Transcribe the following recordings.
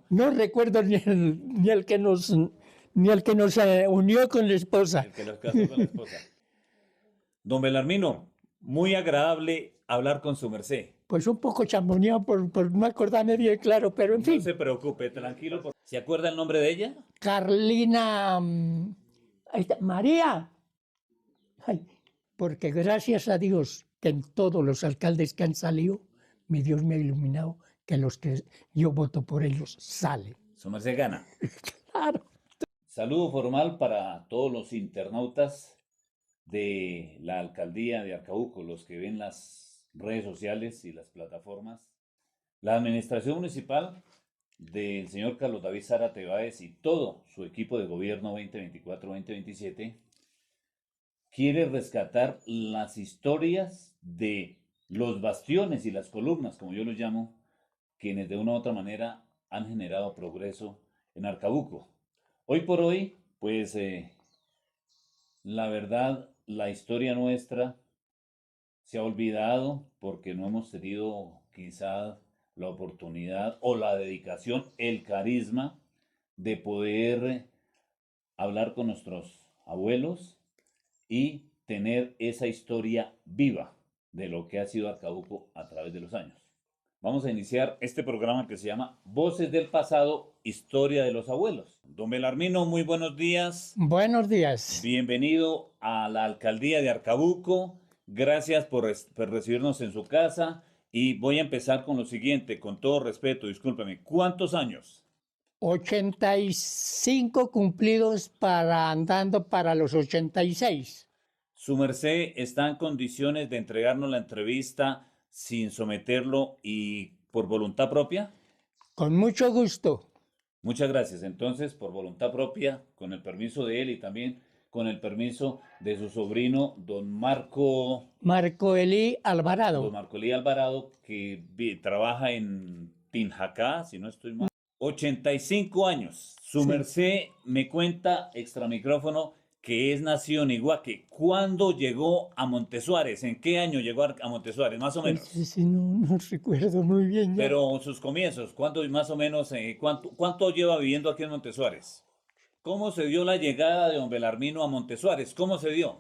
No recuerdo ni el que nos unió con la esposa. El que los casó con la esposa. Don Belarmino, muy agradable hablar con su merced. Pues un poco chamboneado por no acordarme bien claro, pero en No fin. se preocupe, tranquilo. ¿Se acuerda el nombre de ella? Carlina, ahí está, María. Ay, porque gracias a Dios que en todos los alcaldes que han salido, mi Dios me ha iluminado que los que yo voto por ellos salen. Su merced gana. Claro. Saludo formal para todos los internautas de la alcaldía de Arcabuco, los que ven las redes sociales y las plataformas. La administración municipal del señor Carlos David Zárate Báez y todo su equipo de gobierno 2024-2027 quiere rescatar las historias de los bastiones y las columnas, como yo los llamo, quienes de una u otra manera han generado progreso en Arcabuco. Hoy por hoy, pues la verdad, la historia nuestra se ha olvidado porque no hemos tenido quizá la oportunidad o la dedicación, el carisma de poder hablar con nuestros abuelos y tener esa historia viva de lo que ha sido Arcabuco a través de los años. Vamos a iniciar este programa que se llama Voces del Pasado, Historia de los Abuelos. Don Belarmino, muy buenos días. Buenos días. Bienvenido a la alcaldía de Arcabuco. Gracias por recibirnos en su casa. Y voy a empezar con lo siguiente, con todo respeto, discúlpeme. ¿Cuántos años? 85 cumplidos andando para los 86. Su merced está en condiciones de entregarnos la entrevista sin someterlo y por voluntad propia. Con mucho gusto. Muchas gracias. Entonces, por voluntad propia, con el permiso de él y también con el permiso de su sobrino, don Marco Eli Alvarado. Don Marco Eli Alvarado, que trabaja en Tinjacá, si no estoy mal. 85 años. Su merced me cuenta, extra micrófono, que es nacido en Iguaque. ¿Cuándo llegó a Montesuárez? ¿En qué año llegó a Montesuárez? Más o menos. Sí, no recuerdo muy bien. Ya. Pero sus comienzos, ¿cuándo más o menos, cuánto lleva viviendo aquí en Montesuárez? ¿Cómo se dio la llegada de don Belarmino a Montesuárez? ¿Cómo se dio?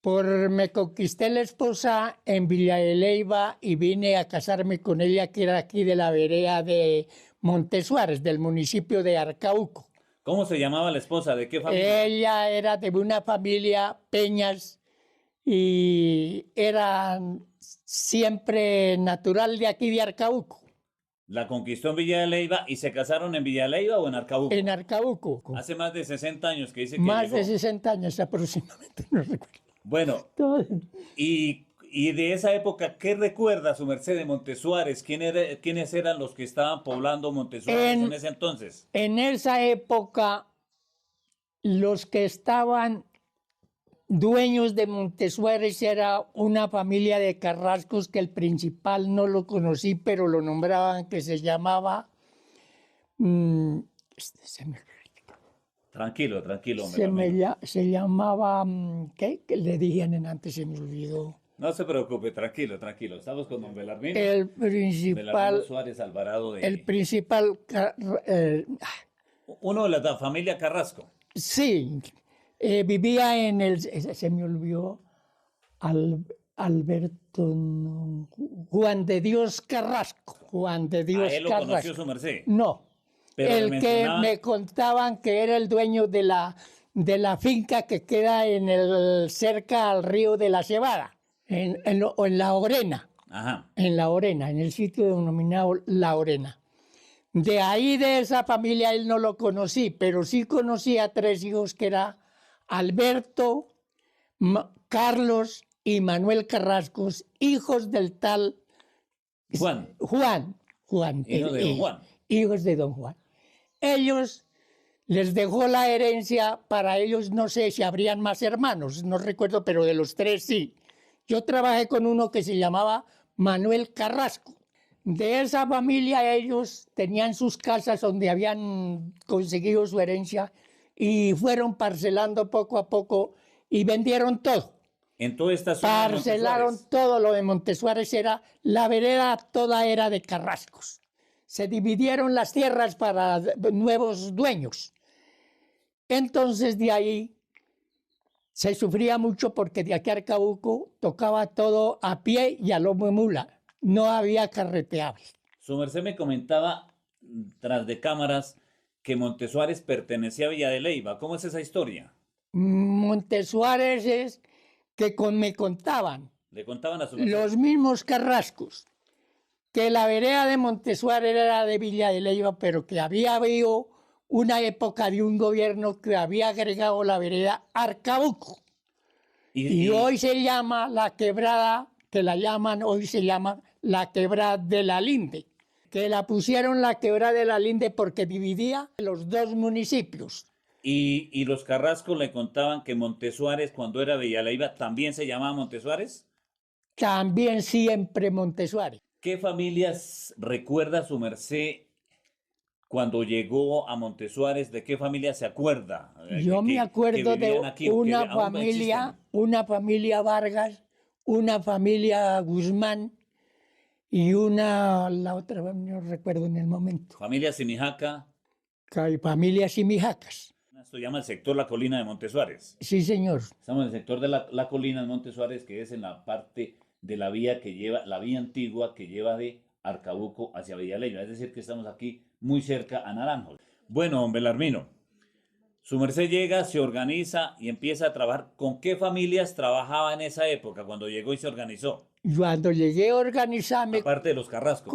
Me conquisté la esposa en Villa de Leyva y vine a casarme con ella, que era aquí de la vereda de Montesuárez, del municipio de Arcabuco. ¿Cómo se llamaba la esposa? ¿De qué familia? Ella era de una familia Peñas y era siempre natural de aquí de Arcabuco. La conquistó en Villa de Leyva y se casaron en Villa de Leyva o en Arcabuco. En Arcabuco. Hace más de 60 años que dice que más llegó. De 60 años aproximadamente, no recuerdo. Bueno, y de esa época, ¿qué recuerda su merced de Montesuárez? ¿Quiénes eran los que estaban poblando Montesuárez en ese entonces? En esa época, los que estaban dueños de Montesuárez era una familia de Carrascos que el principal no lo conocí, pero lo nombraban, que se llamaba... Tranquilo, se llamaba... ¿qué? Que le dijeron antes, se me olvidó. No se preocupe, tranquilo. Estamos con don Belarmino. El principal... Belarmino Suárez Alvarado de... El principal... uno de la familia Carrasco. Sí. Vivía en el... Se me olvidó. Alberto... No, Juan de Dios Carrasco. Juan de Dios Carrasco. ¿A él lo conoció su merced? No. Pero el que me contaban que era el dueño de la finca que queda cerca al río de la Cebada, en La Orena. Ajá. En La Orena, en el sitio denominado La Orena. De ahí, de esa familia, él no lo conocí, pero sí conocí a 3 hijos, que era Alberto, Carlos y Manuel Carrascos, hijos del tal Juan. Hijo de don Juan. Hijos de don Juan. Ellos les dejó la herencia, para ellos no sé si habrían más hermanos, no recuerdo, pero de los 3 sí. Yo trabajé con uno que se llamaba Manuel Carrasco. De esa familia ellos tenían sus casas donde habían conseguido su herencia y fueron parcelando poco a poco y vendieron todo. En toda esta zona parcelaron todo lo de Montesuárez, la vereda toda era de Carrascos. se dividieron las tierras para nuevos dueños. Entonces de ahí se sufría mucho porque de aquí a Arcabuco tocaba todo a pie y a lomo de mula. No había carreteable. Su merced me comentaba tras de cámaras que Montesuárez pertenecía a Villa de Leyva. ¿Cómo es esa historia? Montesuárez es que me contaban Le contaban a su merced. los mismos carrascos que la vereda de Montesuárez era de Villa de Leyva, pero que había habido una época de un gobierno que había agregado la vereda Arcabuco. Y hoy se llama la quebrada, que la llaman, hoy se llama la quebrada de la Linde, que la pusieron la quebrada de la Linde porque dividía los dos municipios. Y los Carrascos le contaban que Montesuárez, cuando era Villa de Leyva, también se llamaba Montesuárez. También siempre Montesuárez. ¿Qué familias recuerda su merced cuando llegó a Montesuárez? ¿De qué familia se acuerda? Yo me acuerdo de aquí, una familia Vargas, una familia Guzmán y la otra no recuerdo en el momento. Familia Simijaca. Familias Simijacas. Esto llama el sector La Colina de Montesuárez. Sí, señor. Estamos en el sector de la Colina de Montesuárez, que es en la parte de la vía que lleva, la vía antigua que lleva de Arcabuco hacia Villa de Leyva. Es decir, que estamos aquí muy cerca a Naranjo. Bueno, don Belarmino, su merced llega, se organiza y empieza a trabajar. ¿Con qué familias trabajaba en esa época, cuando llegó y se organizó? Cuando llegué a organizarme, Aparte de los Carrascos.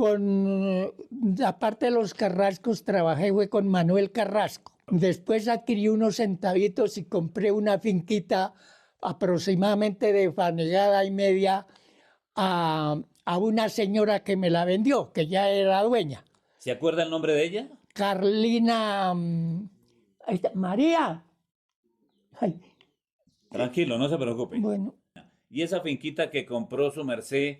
aparte de los Carrascos, trabajé fue con Manuel Carrasco. Después adquirí unos centavitos y compré una finquita aproximadamente de fanegada y media a una señora que me la vendió, que ya era dueña. ¿Se acuerda el nombre de ella? Carlina ahí está, María. Ay, Tranquilo, no se preocupe. bueno, ¿Y esa finquita que compró su merced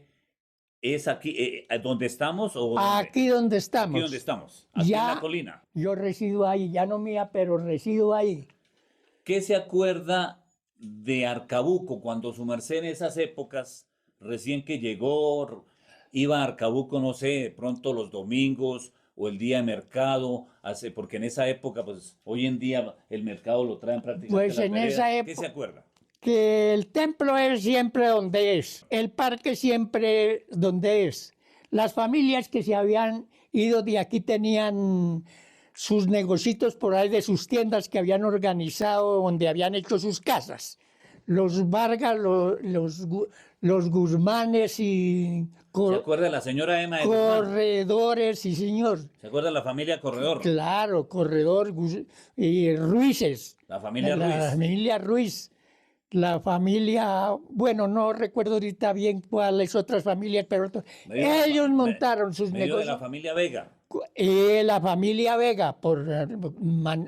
es aquí, donde estamos? O aquí donde estamos. Aquí donde estamos, aquí Ya, en La Colina. yo resido ahí, ya no mía, pero resido ahí. ¿Qué se acuerda de Arcabuco cuando su merced en esas épocas, recién que llegó, iba a Arcabuco, no sé, de pronto los domingos o el día de mercado, porque en esa época, pues hoy en día el mercado lo traen prácticamente Pues las en veredas? esa ¿Qué época se acuerda? que el templo es siempre donde es, el parque siempre donde es. Las familias que se habían ido de aquí tenían sus negocios por ahí de sus tiendas que habían organizado, donde habían hecho sus casas. Los Vargas, los Guzmanes y ¿Se acuerda de la señora Emma de Guzmán? corredores, sí señor. ¿Se acuerda de la familia Corredor? Claro, corredor y Ruices. La familia La Ruiz. familia Ruiz. La familia, bueno, no recuerdo ahorita bien cuáles otras familias, pero ellos montaron sus Medio de negocios. la familia Vega. La familia Vega, por Don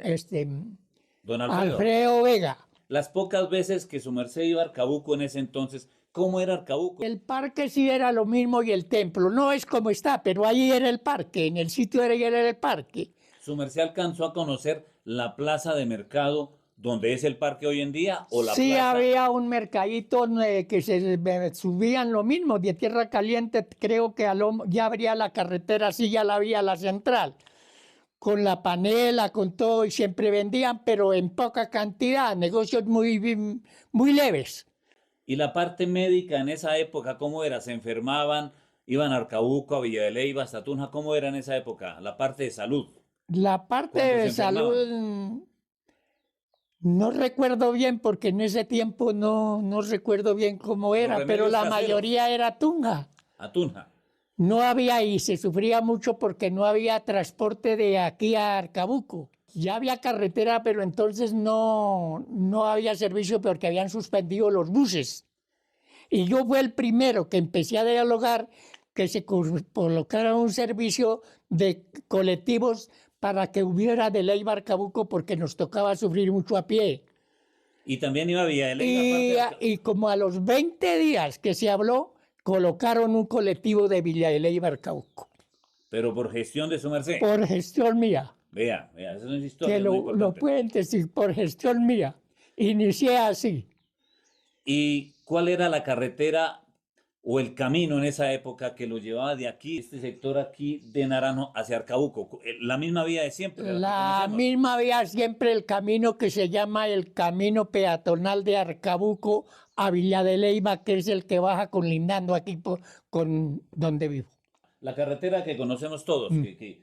Alfredo. Alfredo Vega. Las pocas veces que su merced iba a Arcabuco en ese entonces, ¿cómo era Arcabuco? El parque sí era lo mismo y el templo, no es como está, pero ahí era el parque, en el sitio era el parque. ¿Su merced alcanzó a conocer la plaza de mercado donde es el parque hoy en día? ¿O la Sí, plaza? había un mercadito que se subían lo mismo, de Tierra Caliente, creo que ya abría la carretera, sí, ya la había la central, con la panela, con todo, y siempre vendían, pero en poca cantidad, negocios muy leves. ¿Y la parte médica en esa época cómo era? ¿Se enfermaban? ¿Iban a Arcabuco, a Villa de Leyva, hasta Tunja? ¿Cómo era en esa época la parte de salud? La parte ¿Cuándo de se enfermaban? salud no recuerdo bien porque en ese tiempo no recuerdo bien cómo era, pero remedios la caseros. mayoría era Tunja. A Tunja. No había y se sufría mucho porque no había transporte de aquí a Arcabuco. Ya había carretera, pero entonces no había servicio porque habían suspendido los buses. Y yo fui el primero que empecé a dialogar que se colocara un servicio de colectivos para que hubiera de Leyva a Arcabuco porque nos tocaba sufrir mucho a pie. Y también iba a Villa de Leyva. Y como a los 20 días que se habló, colocaron un colectivo de Villa de Leyva a Arcabuco. Pero por gestión de su merced. Por gestión mía. Vea, eso es historia Que muy lo importante. pueden decir, por gestión mía. Inicié así. ¿Y cuál era la carretera o el camino en esa época que lo llevaba de aquí, este sector aquí de Naranjo hacia Arcabuco? La misma vía de siempre, la que La conocemos. misma vía siempre el camino que se llama el camino peatonal de Arcabuco a Villa de Leyva, que es el que baja colindando aquí con donde vivo. La carretera que conocemos todos,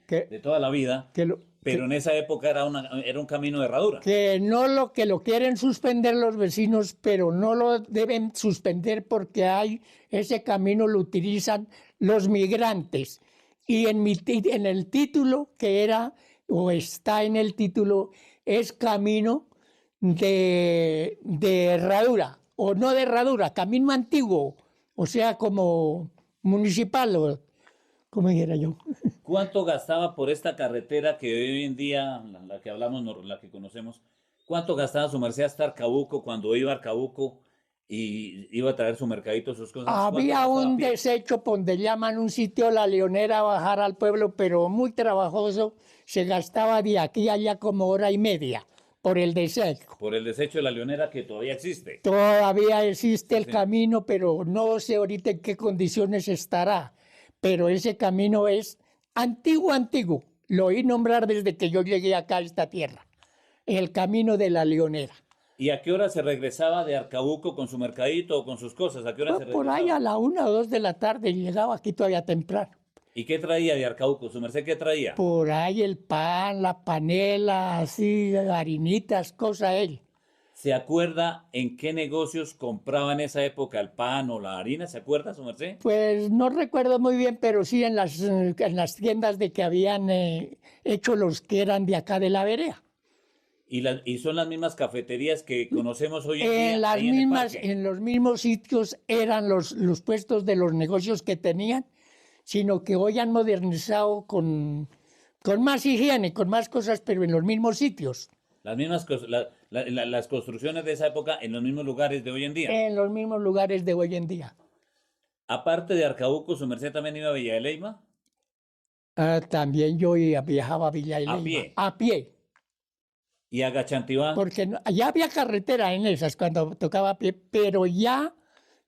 Que, de toda la vida, que, lo- pero en esa época era un camino de herradura. que no que lo quieren suspender los vecinos, pero no lo deben suspender porque ese camino lo utilizan los migrantes. Y en el título que era, o está en el título, es camino de herradura, o no de herradura, camino antiguo, o sea, como municipal, o como dijera yo. ¿Cuánto gastaba por esta carretera que hoy en día, la que hablamos, la que conocemos, cuánto gastaba su merced hasta Arcabuco cuando iba a Arcabuco y iba a traer su mercadito, sus cosas? ¿Cuánto Había gastaba a un pie? desecho donde llaman un sitio La Leonera a bajar al pueblo, pero muy trabajoso. Se gastaba de aquí a allá como hora y media por el desecho. Por el desecho de la Leonera que todavía existe. Todavía existe el Sí. camino, pero no sé ahorita en qué condiciones estará. Pero ese camino es antiguo, antiguo. Lo oí nombrar desde que yo llegué acá a esta tierra. El camino de La Leonera. ¿Y a qué hora se regresaba de Arcabuco con su mercadito o con sus cosas? ¿A qué hora se Por ahí regresaba? a la 1 o 2 de la tarde llegaba aquí todavía temprano. ¿Y qué traía de Arcabuco? ¿Su merced qué traía? Por ahí el pan, la panela, así, harinitas, cosa él. ¿Se acuerda en qué negocios compraba en esa época el pan o la harina? ¿Se acuerda, su merced? Pues no recuerdo muy bien, pero sí en las tiendas de que habían hecho los que eran de acá de la vereda. Y son las mismas cafeterías que conocemos hoy en día En las ahí en el mismas, parque. en los mismos sitios eran los puestos de los negocios que tenían, sino que hoy han modernizado con más higiene, con más cosas, pero en los mismos sitios. Las mismas las construcciones de esa época en los mismos lugares de hoy en día. En los mismos lugares de hoy en día. Aparte de Arcabuco, su merced también iba a Villa de Leyva También yo viajaba a Villa de a Leyva pie. a pie, Y a Gachantivá, porque ya había carretera en esas cuando tocaba a pie, pero ya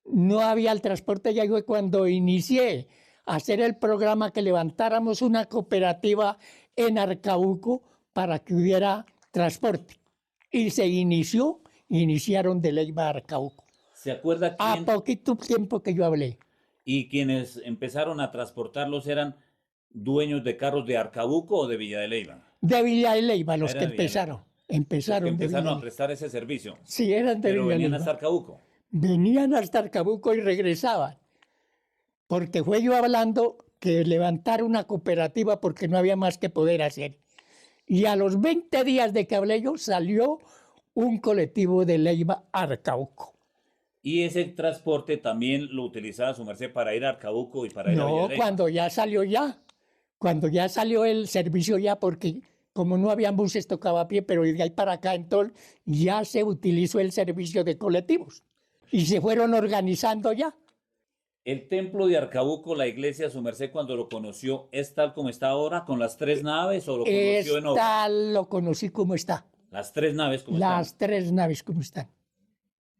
no había el transporte. Ya fue cuando inicié a hacer el programa que levantáramos una cooperativa en Arcabuco para que hubiera transporte. Y se iniciaron de Leyva a Arcabuco. ¿se acuerda A quién? poquito tiempo que yo hablé. Y quienes empezaron a transportarlos eran dueños de carros de Arcabuco o de Villa de Leyva. De Villa de Leyva, los Era que de Villa de Leyva. empezaron. Los que Empezaron de Villa empezaron de a Leyva. prestar ese servicio. Sí, eran de Pero Villa de venían Leyva. hasta Arcabuco. Venían hasta Arcabuco y regresaban. Porque fue yo hablando que levantar una cooperativa porque no había más que poder hacer. Y a los 20 días de que hablé yo, salió un colectivo de Leyva a Arcauco. Y ese transporte también lo utilizaba su merced para ir a Arcabuco y para ir a Villa No, de Leyva. cuando ya salió el servicio ya, porque como no habían buses tocaba a pie, pero de ahí para acá entonces ya se utilizó el servicio de colectivos y se fueron organizando ya. El templo de Arcabuco, la iglesia, su merced, cuando lo conoció, ¿es tal como está ahora, con las 3 naves o lo conoció en obra? Lo conocí como está, Las 3 naves como las están. 3 naves como están.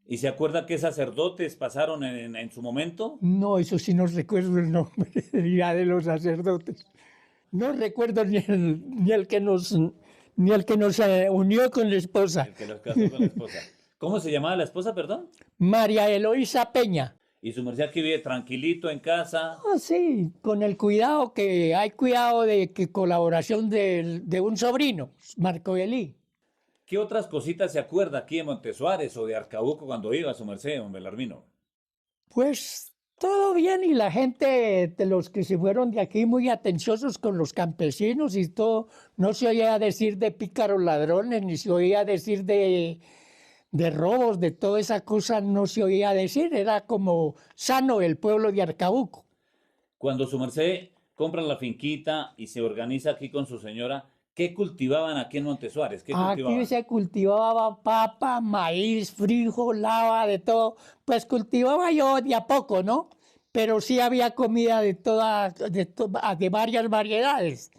¿Y se acuerda qué sacerdotes pasaron en su momento? No, eso sí no recuerdo el nombre ya de los sacerdotes. No recuerdo ni el que nos unió con la esposa, El que los casó con la esposa. ¿Cómo se llamaba la esposa, perdón? María Eloísa Peña. Y su merced aquí vive tranquilito en casa. Ah, sí, con el cuidado que hay cuidado de que colaboración de un sobrino, Marco Elí. ¿Qué otras cositas se acuerda aquí de Montesuárez o de Arcabuco cuando iba su merced, don Belarmino? Pues todo bien y la gente de los que se fueron de aquí muy atenciosos con los campesinos y todo, no se oía decir de pícaros ladrones, ni se oía decir de robos, de toda esa cosa no se oía decir, era como sano el pueblo de Arcabuco. Cuando su merced compra la finquita y se organiza aquí con su señora, ¿qué cultivaban aquí en Montesuárez? ¿Qué Aquí cultivaban? se cultivaba papa, maíz, frijol, lava, de todo. Pues cultivaba yo de a poco, ¿no? Pero sí había comida de varias variedades.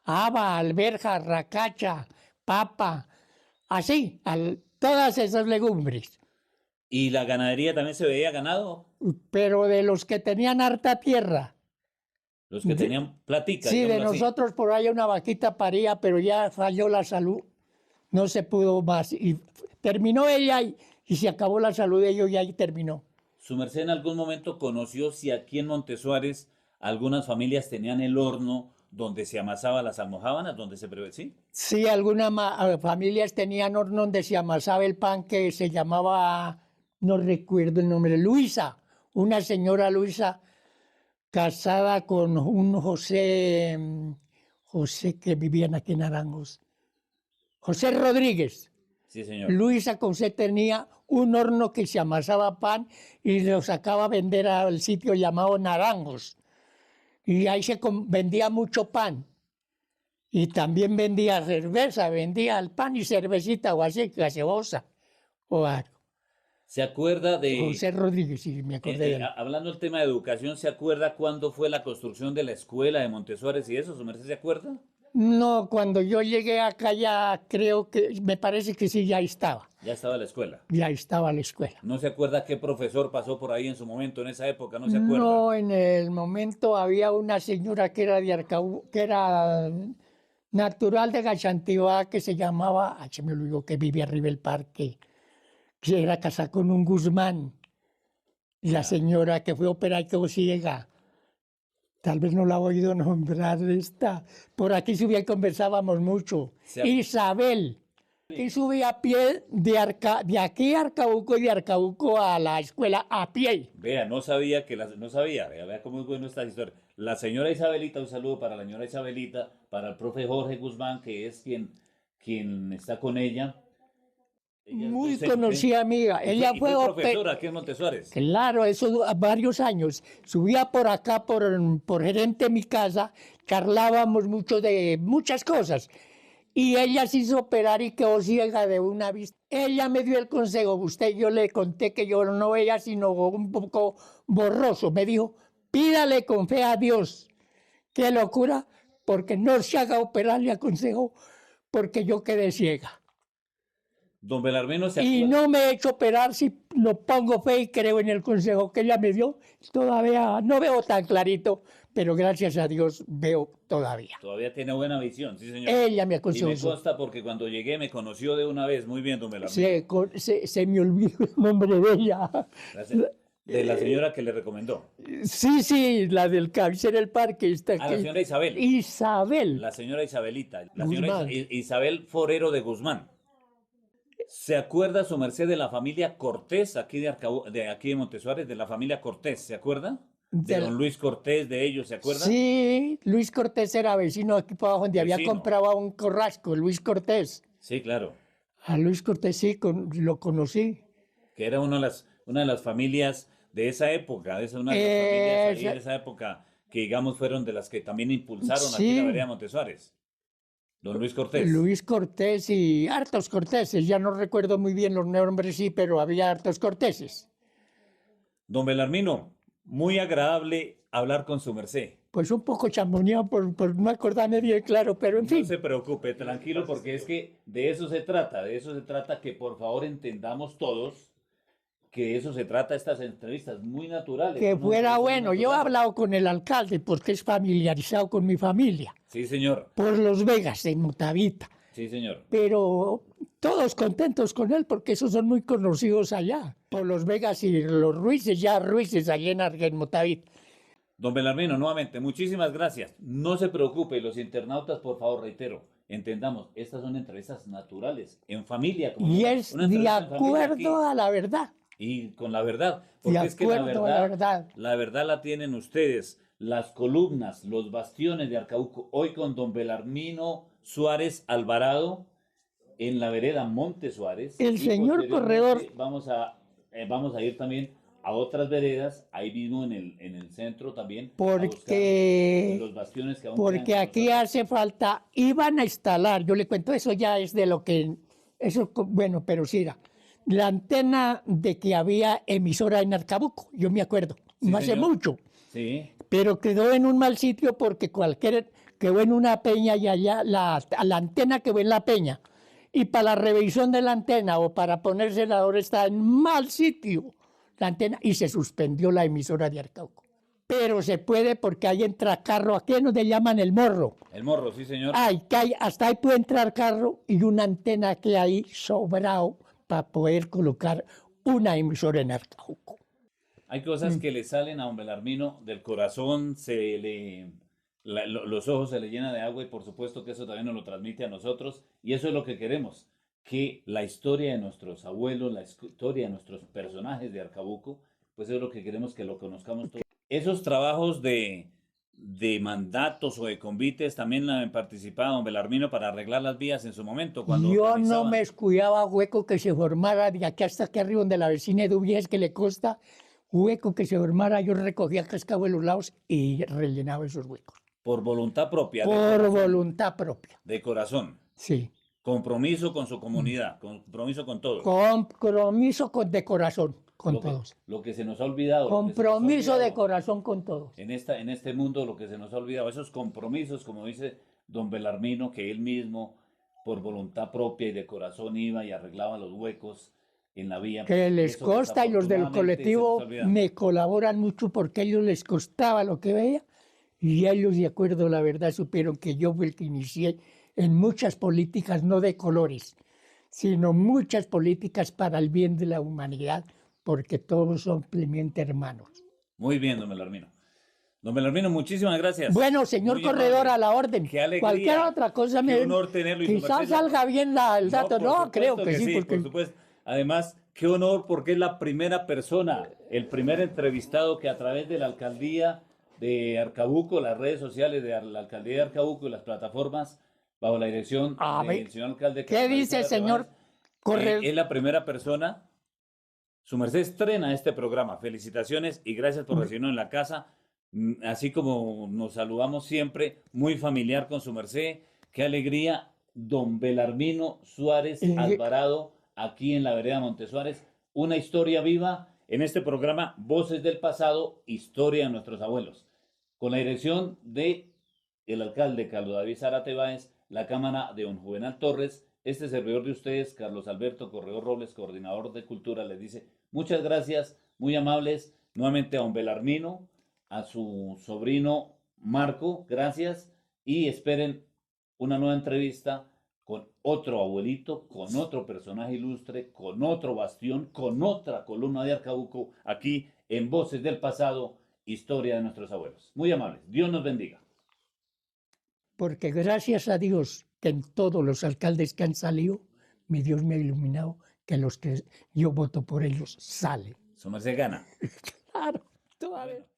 Haba, alberja, racacha, papa, así, todas esas legumbres. ¿Y la ganadería también se veía ganado? pero de los que tenían harta tierra. Los que De- tenían platica, sí, de digámoslo así. nosotros por ahí una vaquita paría, pero ya falló la salud, no se pudo más. Y terminó ella y se acabó la salud de ellos y ahí terminó. ¿Su merced en algún momento conoció si aquí en Montesuárez algunas familias tenían el horno donde se amasaba las almojábanas, donde se ¿sí? Sí, algunas familias tenían horno donde se amasaba el pan que se llamaba, no recuerdo el nombre, Luisa, una señora Luisa casada con un José, José que vivían aquí en Aranjos, José Rodríguez. Sí, señor. Luisa José tenía un horno que se amasaba pan y lo sacaba a vender al sitio llamado Naranjos. Y ahí vendía mucho pan. Y también vendía cerveza, vendía el pan y cervecita o así, gaseosa o algo. ¿Se acuerda de, José Rodríguez, sí, me acordé de él. hablando del tema de educación, ¿se acuerda cuándo fue la construcción de la escuela de Montesuárez y eso? ¿Su merced se acuerda? No, cuando yo llegué acá ya creo que, me parece que sí, ya estaba. Ya estaba la escuela. Ya estaba la escuela. ¿No se acuerda qué profesor pasó por ahí en su momento, en esa época? ¿No se acuerda? No, en el momento había una señora que era que era natural de Gachantivá, que se llamaba, se me olvidó, que vivía arriba del parque, que era casada con un Guzmán. La señora que fue operada y quedó ciega. Tal vez no la ha oído nombrar esta. Por aquí subía y conversábamos mucho. Isabel, que subía a pie de aquí a Arcabuco y de Arcabuco a la escuela a pie. Vea, no sabía no sabía, vea cómo es bueno esta historia. La señora Isabelita, un saludo para la señora Isabelita, para el profe Jorge Guzmán, que es quien está con ella. Ella es Muy docente conocida amiga. y Ella fue fue profesora aquí en Montesuárez. Claro, eso varios años. Subía por acá por gerente de mi casa, charlábamos mucho de muchas cosas. Y ella se hizo operar y quedó ciega de una vista. Ella me dio el consejo. Yo le conté que yo no veía sino un poco borroso. Me dijo, pídale con fe a Dios. Qué locura, porque no se haga operar, le aconsejo, porque yo quedé ciega. Don Belarmino se Y acuerda. no me he hecho operar si no pongo fe y creo en el consejo que ella me dio. Todavía no veo tan clarito, pero gracias a Dios veo todavía. Todavía tiene buena visión, sí, señor. Ella me Y aconsejó me eso. consta porque cuando llegué me conoció de una vez. Muy bien, don Belarmino. Se me olvidó el nombre de ella. De la señora que le recomendó. Sí, la del cabecera del parque. Está La aquí. señora Isabel. Isabel. La señora Isabelita. La Guzmán. señora Isabel Forero de Guzmán. ¿Se acuerda su merced de la familia Cortés, aquí de aquí de Montesuárez, de la familia Cortés? ¿Se acuerda? De don Luis Cortés, de ellos, ¿se acuerda? Sí, Luis Cortés era vecino aquí para abajo, donde había Vecino. comprado un corrasco, Luis Cortés. Sí, claro. A Luis Cortés sí, lo conocí. Que era una de las familias de esa época, una de las familias ahí de esa época, que digamos fueron de las que también impulsaron aquí la vereda de Montesuárez. Don Luis Cortés. Luis Cortés y hartos Cortéses, ya no recuerdo muy bien los nombres, sí, pero había hartos Cortéses. Don Belarmino, muy agradable hablar con su merced. Pues un poco chamboneado por no acordarme bien claro, pero en fin. No se preocupe, tranquilo, porque es que de eso se trata que por favor entendamos todos que eso se trata estas entrevistas muy naturales. Que fuera bueno, yo he hablado con el alcalde porque es familiarizado con mi familia. Sí, señor. Por Los Vegas, en Motavita. Sí, señor. Pero todos contentos con él porque esos son muy conocidos allá. Por Los Vegas y los Ruices, ya Ruices allá en Motavita. Don Belarmino, nuevamente, muchísimas gracias. No se preocupe, los internautas, por favor, reitero, entendamos, estas son entrevistas naturales, en familia. Y es de acuerdo a la verdad. Y con la verdad, porque es que la verdad la tienen ustedes, las columnas, los bastiones de Arcabuco, hoy con don Belarmino Suárez Alvarado, en la vereda Montesuárez. El señor corredor. Vamos a ir también a otras veredas, ahí mismo en el centro también. Porque los bastiones que aún porque aquí hace falta, iban a instalar, yo le cuento, eso ya es de lo que, eso, bueno, pero sí era. La antena de que había emisora en Arcabuco, yo me acuerdo, sí, no hace señor. mucho. Sí. Pero quedó en un mal sitio porque quedó en una peña y allá, la antena quedó en la peña. y para la revisión de la antena o para ponérsela ahora está en mal sitio la antena y se suspendió la emisora de Arcauco. Pero se puede porque ahí entra carro, aquí nos le llaman el morro. El morro, sí, señor. Hasta ahí puede entrar carro y una antena que hay sobrado para poder colocar una emisora en Arcauco. Hay cosas que le salen a don Belarmino del corazón, los ojos se le llenan de agua y por supuesto que eso también nos lo transmite a nosotros y eso es lo que queremos, que la historia de nuestros abuelos, la historia de nuestros personajes de Arcabuco, pues eso es lo que queremos que lo conozcamos todos. Esos trabajos de mandatos o de convites también han participado don Belarmino para arreglar las vías en su momento. Cuando yo no me escuidaba hueco que se formara de aquí hasta aquí arriba donde la vecina de Dubies que le costa hueco que se formara, yo recogía cascabel de los lados y rellenaba esos huecos. Por voluntad propia. Por voluntad propia. De corazón. Sí. Compromiso con su comunidad, compromiso con todos. Compromiso de corazón con todos. Lo que se nos ha olvidado. Compromiso de corazón con todos. En este mundo lo que se nos ha olvidado, esos compromisos, como dice don Belarmino, que él mismo, por voluntad propia y de corazón, iba y arreglaba los huecos en la vía. Que les costa y los del colectivo me colaboran mucho porque a ellos les costaba lo que veía y ellos de acuerdo la verdad supieron que yo fui el que inicié en muchas políticas, no de colores, sino muchas políticas para el bien de la humanidad porque todos son plenamente hermanos. Muy bien, don Belarmino. Don Belarmino, muchísimas gracias. Bueno, señor muy corredor, amable. A la orden. Qué alegría. Cualquier otra cosa Qué honor tenerlo. Quizás salga bien el dato. No, creo que sí. Porque... Por supuesto. Además, qué honor porque es la primera persona, el primer entrevistado que a través de la alcaldía de Arcabuco, las redes sociales de la alcaldía de Arcabuco y las plataformas bajo la dirección del señor alcalde. ¿Qué dice, señor corredor? Es la primera persona. Su merced estrena este programa. Felicitaciones y gracias por recibirnos en la casa. Así como nos saludamos siempre, muy familiar con su merced. Qué alegría, don Belarmino Suárez Alvarado, aquí en la vereda Montesuárez. Una historia viva en este programa Voces del Pasado, Historia de nuestros abuelos. Con la dirección de el alcalde Carlos David Zárate Báez, la cámara de don Juvenal Torres, este servidor de ustedes, Carlos Alberto Corredor Robles, coordinador de Cultura, les dice muchas gracias, muy amables, nuevamente a don Belarmino, a su sobrino Marco, gracias, y esperen una nueva entrevista con otro abuelito, con otro personaje ilustre, con otro bastión, con otra columna de Arcabuco, aquí en Voces del Pasado, Historia de nuestros abuelos. Muy amables, Dios nos bendiga. Porque gracias a Dios que en todos los alcaldes que han salido, mi Dios me ha iluminado que los que yo voto por ellos salen. Su merced gana. Claro, tú a ver.